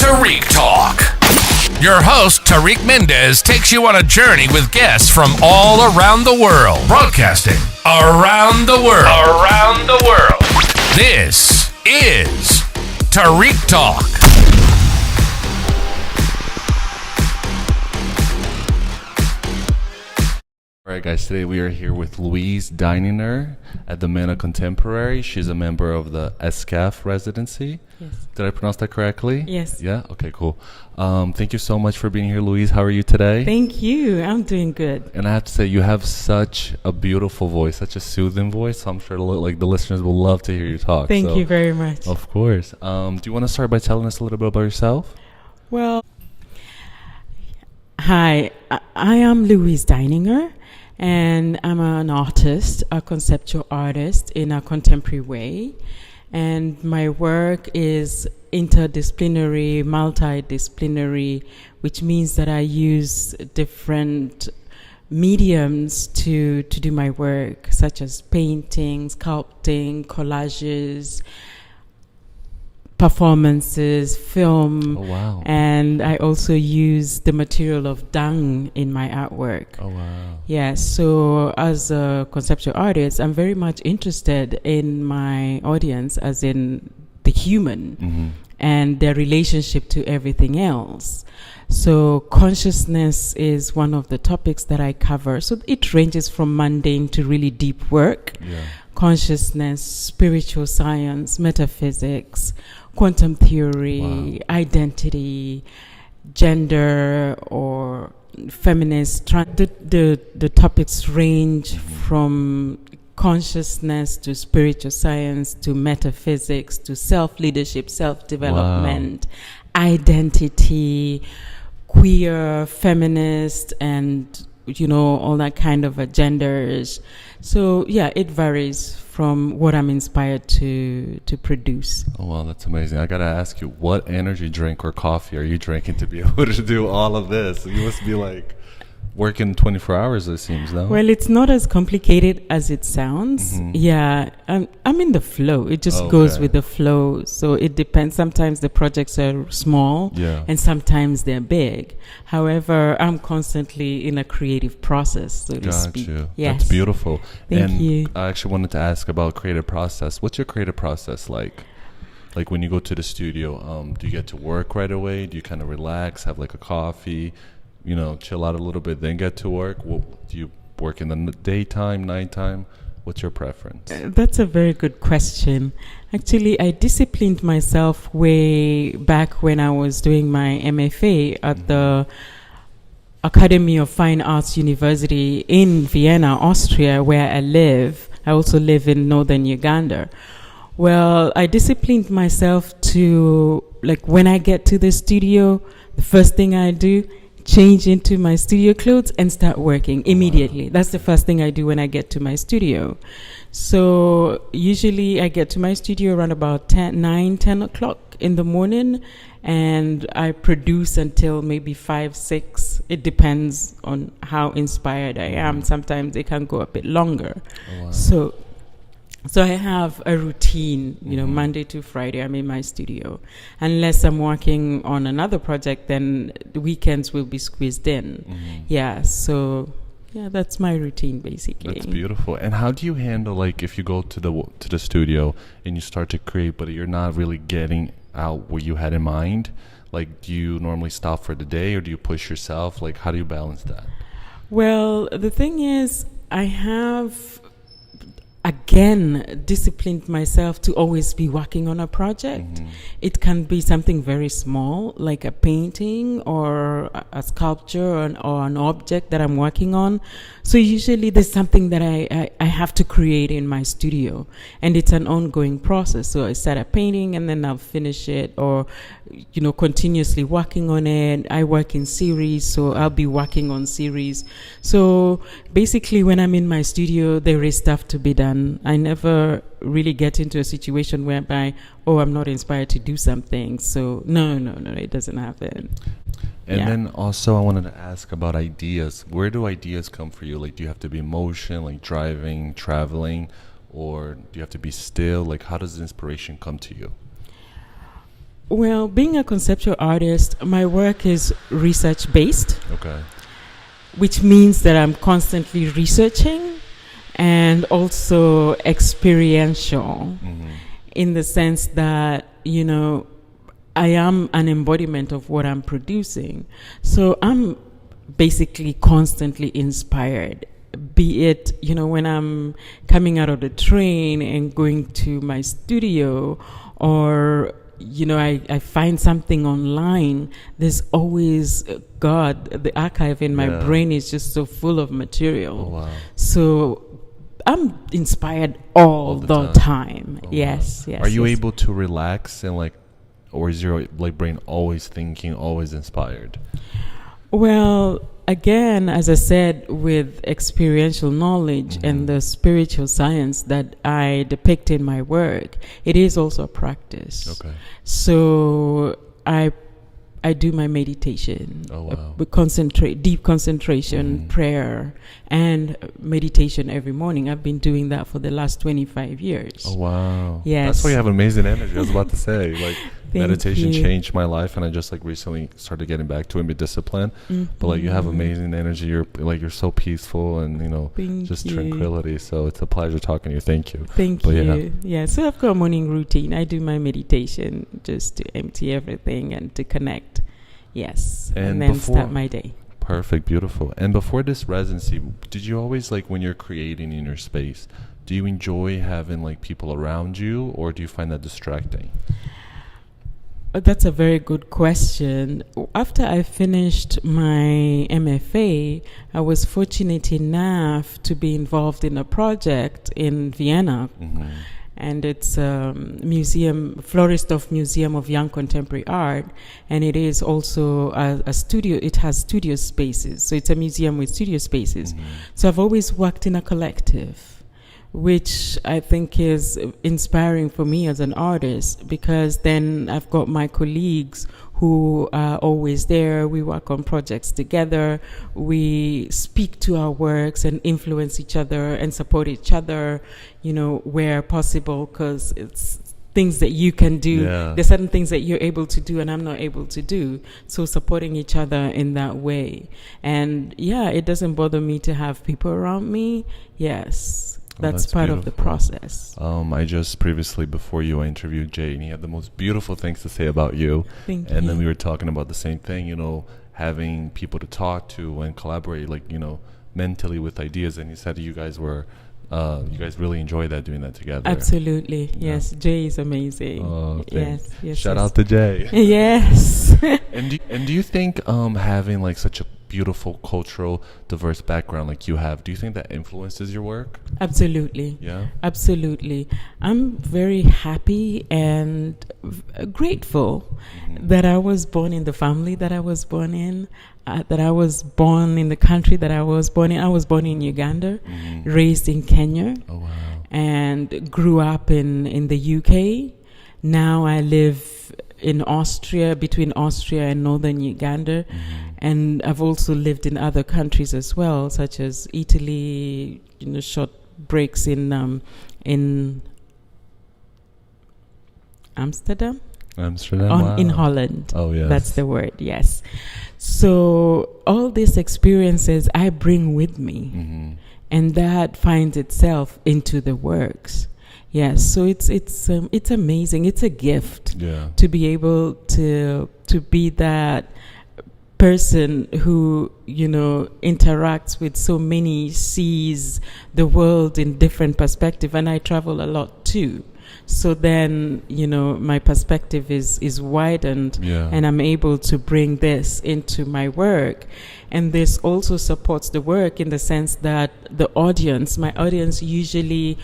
Tarik Talk. Your host, Tarik Mendez, takes you on a journey with guests from all around the world. Broadcasting around the world. Around the world. This is Tarik Talk. All right, guys, today we are here with Louise Deininger at the MENA Contemporary. She's a member of the ESKFF residency. Yes. Did I pronounce that correctly? Yes. Yeah? Okay, cool. Thank you so much for being here, Louise. How are you today? Thank you. I'm doing good. And I have to say, you have such a beautiful voice, such a soothing voice. So I'm sure like the listeners will love to hear you talk. Thank you very much. Of course. Do you want to start by telling us a little bit about yourself? Well, hi. I am Louise Deininger. And I'm an artist, a conceptual artist in a contemporary way. And my work is interdisciplinary, multidisciplinary, which means that I use different mediums to do my work, such as painting, sculpting, collages, performances, film. Oh, wow. And I also use the material of dung in my artwork. Oh, wow. Yeah, so as a conceptual artist, I'm very much interested in my audience, as in the human and their relationship to everything else. So consciousness is one of the topics that I cover. So it ranges from mundane to really deep work. Yeah. Consciousness, spiritual science, metaphysics, quantum theory, identity, gender, or feminist. The topics range from consciousness to spiritual science to metaphysics to self-leadership, self-development, identity, queer, feminist, and all that kind of agendas. So yeah, it varies from what I'm inspired to produce. Oh, wow, that's amazing. I gotta ask you, what energy drink or coffee are you drinking to be able to do all of this? You must be like working 24 hours, it seems, no? Well, it's not as complicated as it sounds. Yeah, I'm in the flow. It just goes with the flow. So it depends. Sometimes the projects are small and sometimes they're big. However, I'm constantly in a creative process, so to speak. Yes. That's beautiful. Thank you. I actually wanted to ask about creative process. What's your creative process like? Like when you go to the studio, do you get to work right away? Do you kind of relax, have like a coffee, chill out a little bit, then get to work? Do you work in the daytime, nighttime? What's your preference? That's a very good question. Actually, I disciplined myself way back when I was doing my MFA at the Academy of Fine Arts University in Vienna, Austria, where I live. I also live in northern Uganda. Well, I disciplined myself to, like, when I get to the studio, the first thing I do, change into my studio clothes and start working immediately. That's the first thing I do when I get to my studio. So usually I get to my studio around about 10 o'clock in the morning, and I produce until maybe 5, 6. It depends on how inspired I am. Sometimes it can go a bit longer. Oh, wow. So I have a routine, Monday to Friday I'm in my studio. Unless I'm working on another project, then the weekends will be squeezed in. Yeah, so that's my routine basically. That's beautiful. And how do you handle, like, if you go to the studio and you start to create, but you're not really getting out what you had in mind? Like, do you normally stop for the day, or do you push yourself? Like, how do you balance that? Well, the thing is, I have again disciplined myself to always be working on a project. It can be something very small, like a painting or a sculpture or an object that I'm working on. So usually there's something that I have to create in my studio, and it's an ongoing process. So I start a painting and then I'll finish it, or continuously working on it. I work in series, so I'll be working on series. So basically when I'm in my studio, there is stuff to be done. I never really get into a situation whereby, I'm not inspired to do something. So no, it doesn't happen. And then also I wanted to ask about ideas. Where do ideas come for you? Like, do you have to be in motion, like driving, traveling, or do you have to be still? Like, how does inspiration come to you? Well, being a conceptual artist, my work is research-based. Okay. Which means that I'm constantly researching and also experiential in the sense that, you know, I am an embodiment of what I'm producing. So I'm basically constantly inspired, be it, you know, when I'm coming out of the train and going to my studio, or you know, I find something online, there's always, God, the archive in my brain is just so full of material. Oh, wow. So I'm inspired all the time. Oh, Yes, wow. yes. Are you yes. able to relax and like, or is your like brain always thinking, always inspired? Well, again, as I said, with experiential knowledge and the spiritual science that I depict in my work, it is also a practice. Okay. So I do my meditation, deep concentration, prayer, and meditation every morning. I've been doing that for the last 25 years. Oh, wow. Yes. That's why you have amazing energy. I was about to say, like, meditation you. changed my life, and I just like recently started getting back to it with discipline. But like, you have amazing energy. You're so peaceful, and you know, just tranquility. So it's a pleasure talking to you. Thank you. Thank you. Yeah. So I've got a morning routine. I do my meditation just to empty everything and to connect. Yes. And then start my day. Perfect. Beautiful. And before this residency, did you always, like, when you're creating in your space, do you enjoy having like people around you, or do you find that distracting? That's a very good question. After I finished my MFA, I was fortunate enough to be involved in a project in Vienna. And it's Floridsdorf Museum of Young Contemporary Art. And it is also a studio. It has studio spaces. So it's a museum with studio spaces. So I've always worked in a collective, which I think is inspiring for me as an artist, because then I've got my colleagues who are always there. We work on projects together. We speak to our works and influence each other and support each other, you know, where possible, because it's things that you can do. There's certain things that you're able to do and I'm not able to do. So supporting each other in that way. And yeah, it doesn't bother me to have people around me. Yes. That's part of the process. I just previously, before you, I interviewed Jay, and he had the most beautiful things to say about you. Thank you. And then we were talking about the same thing, you know, having people to talk to and collaborate, like, you know, mentally with ideas. And he said you guys really enjoy that, doing that together. Absolutely. Yes. Jay is amazing. Oh, yes. Shout out to Jay. Yes. And do you think having like such a beautiful cultural diverse background like you have, do you think that influences your work? Absolutely. Yeah. Absolutely. I'm very happy and grateful that I was born in the family that I was born in, that I was born in the country that I was born in. I was born in Uganda, raised in Kenya, and grew up in the UK. Now I live in Austria, between Austria and northern Uganda. And I've also lived in other countries as well, such as Italy, you know, short breaks in Amsterdam. Wow. In Holland. Oh, yes. That's the word, yes. So all these experiences I bring with me, and that finds itself into the works. Yes, so it's amazing. It's a gift to be able to be that person who, you know, interacts with so many, sees the world in different perspective, and I travel a lot too. So then, you know, my perspective is widened, and I'm able to bring this into my work. And this also supports the work in the sense that my audience usually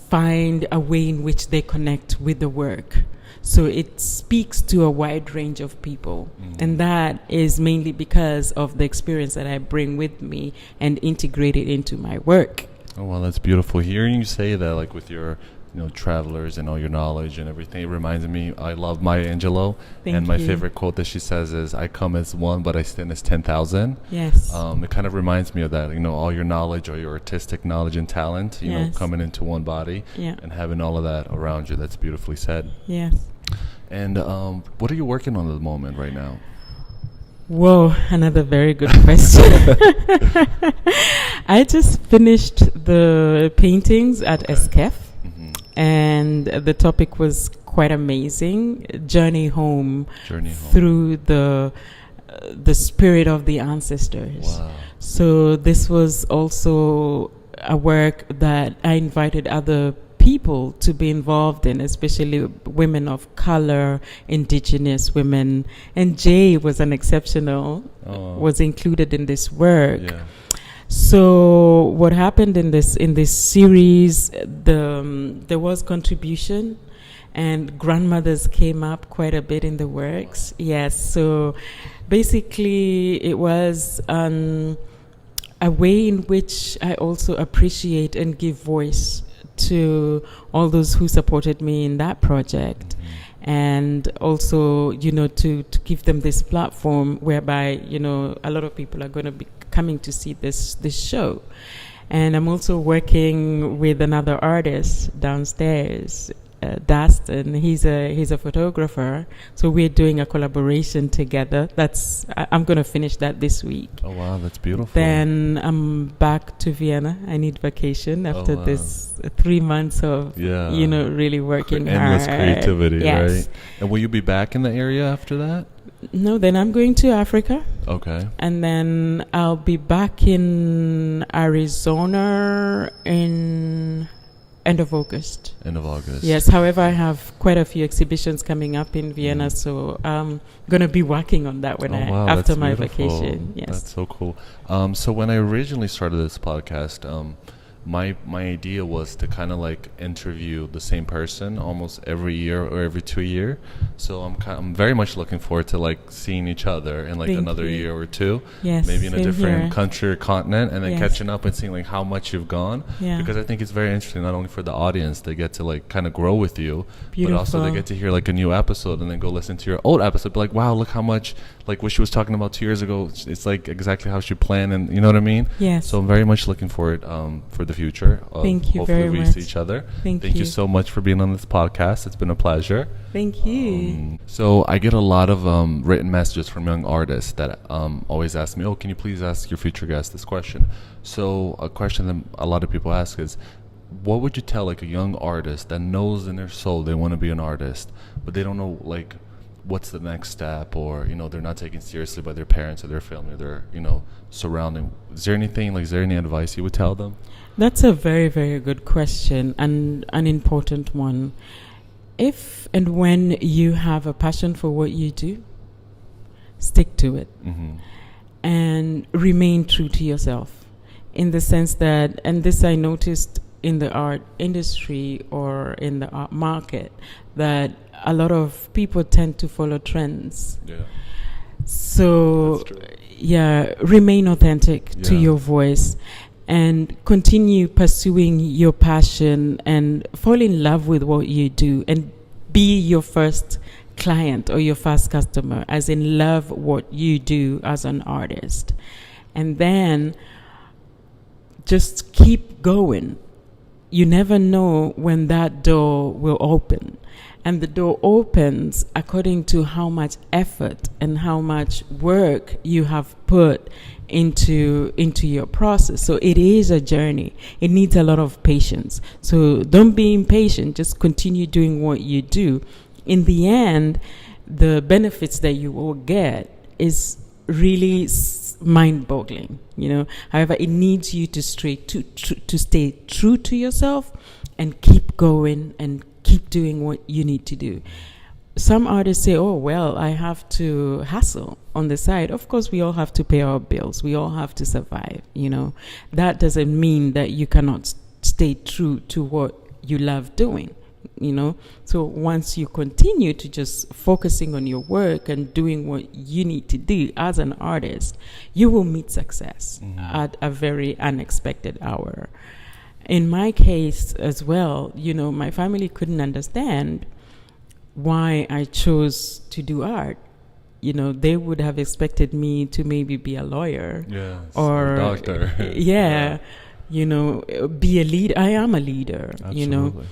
find a way in which they connect with the work. So it speaks to a wide range of people. And that is mainly because of the experience that I bring with me and integrate it into my work. Oh, well, that's beautiful. Hearing you say that, like with your, you know, travelers and all your knowledge and everything, it reminds me, I love Maya Angelou. And my favorite quote that she says is, I come as one, but I stand as 10,000. Yes. It kind of reminds me of that, you know, all your knowledge or your artistic knowledge and talent, you know, coming into one body and having all of that around you. That's beautifully said. Yes. And what are you working on at the moment right now? Whoa, another very good question. I just finished the paintings at ESKFF, and the topic was quite amazing. Journey home through the spirit of the ancestors. Wow. So this was also a work that I invited other people to be involved in, especially women of color, indigenous women, and Jay was an exceptional, was included in this work. Yeah. So what happened in this series, there was contribution, and grandmothers came up quite a bit in the works. Yes, so basically it was a way in which I also appreciate and give voice to all those who supported me in that project, and also, to give them this platform whereby, a lot of people are going to be coming to see this show. And I'm also working with another artist downstairs, Daston. He's a photographer, so we're doing a collaboration together. I'm going to finish that this week. Oh wow, that's beautiful. Then I'm back to Vienna. I need vacation after this 3 months of really working endless hard. creativity. Yes. Right? And will you be back in the area after that? No, then I'm going to Africa. Okay. And then I'll be back in Arizona in end of August. End of August. Yes, however, I have quite a few exhibitions coming up in Vienna, so I'm going to be working on that after my vacation. Yes. That's so cool. So when I originally started this podcast, my idea was to kind of like interview the same person almost every year or every 2 years. So I'm very much looking forward to like seeing each other in like another year or two. Yes, maybe in a different country or continent, and then Yes. catching up and seeing like how much you've gone. Yeah. Because I think it's very interesting, not only for the audience, they get to like kind of grow with you, Beautiful. but also they get to hear like a new episode and then go listen to your old episode. Be like, wow, look how much like what she was talking about 2 years ago. It's like exactly how she planned, and you know what I mean? Yes. So I'm very much looking forward for the future. Thank you hopefully very we much. see each other. Thank you you so much for being on this podcast. It's been a pleasure. Thank you. So I get a lot of written messages from young artists that always ask me, can you please ask your future guest this question? So a question that a lot of people ask is, what would you tell like a young artist that knows in their soul they want to be an artist, but they don't know like what's the next step, or they're not taken seriously by their parents or their family or their surrounding? Is there any advice you would tell them? That's a very, very good question, and an important one. If and when you have a passion for what you do, stick to it, and remain true to yourself, in the sense that, and this I noticed in the art industry or in the art market, that a lot of people tend to follow trends. Yeah. So, remain authentic to your voice, and continue pursuing your passion, and fall in love with what you do, and be your first client or your first customer, as in love what you do as an artist. And then just keep going. You never know when that door will open. And the door opens according to how much effort and how much work you have put into your process. So it is a journey. It needs a lot of patience. So don't be impatient. Just continue doing what you do. In the end, the benefits that you will get is really mind-boggling. However, it needs you to stay true to yourself and keep going and keep doing what you need to do. Some artists say, I have to hustle on the side. Of course, we all have to pay our bills. We all have to survive, That doesn't mean that you cannot stay true to what you love doing, So once you continue to just focusing on your work and doing what you need to do as an artist, you will meet success at a very unexpected hour. In my case as well, my family couldn't understand why I chose to do art. They would have expected me to maybe be a lawyer, or a doctor. Be a leader. I am a leader. Absolutely.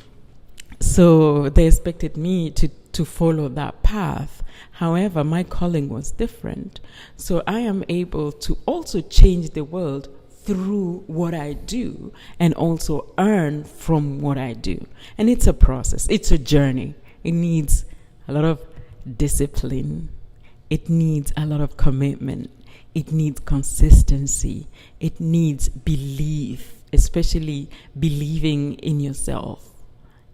So they expected me to follow that path. However, my calling was different. So I am able to also change the world through what I do and also earn from what I do. And it's a process. It's a journey. It needs a lot of discipline. It needs a lot of commitment. It needs consistency. It needs belief, especially believing in yourself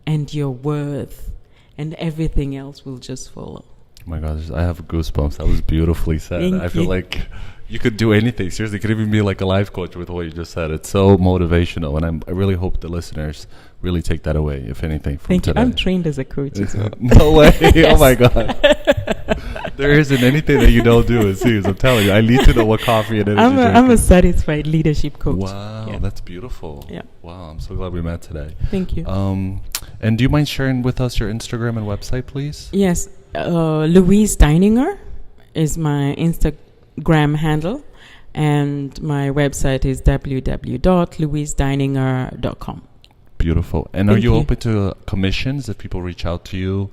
and your worth, and everything else will just follow. Oh my gosh, I have goosebumps. That was beautifully said. I feel like you could do anything. Seriously, you could even be like a life coach with what you just said. It's so motivational, and I really hope the listeners really take that away, if anything, from today. Thank you. I'm trained as a coach as well. No way. Yes. Oh my God. There isn't anything that you don't do as serious. I'm telling you. I need to know what coffee and energy I'm a satisfied leadership coach. Wow, that's beautiful. Yeah. Wow, I'm so glad we met today. Thank you. And do you mind sharing with us your Instagram and website, please? Yes. Louise Deininger is my Instagram handle, and my website is www.louisedeininger.com. Beautiful. And are you open to commissions if people reach out to you?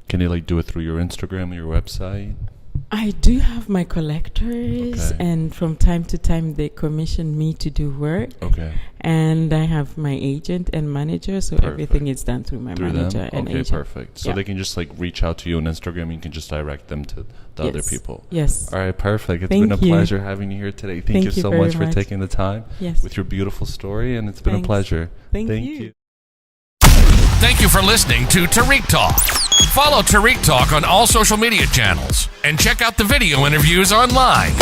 Can they do it through your Instagram or your website? I do have my collectors, and from time to time they commission me to do work. Okay. And I have my agent and manager, so everything is done through my manager and agent. Okay, perfect. So they can just reach out to you on Instagram, and you can just direct them to the other people. Yes. All right, perfect. It's been a pleasure having you here today. Thank you so much for taking the time with your beautiful story, and it's been a pleasure. Thank you. Thank you for listening to Tarik Talk. Follow Tarik Talk on all social media channels and check out the video interviews online.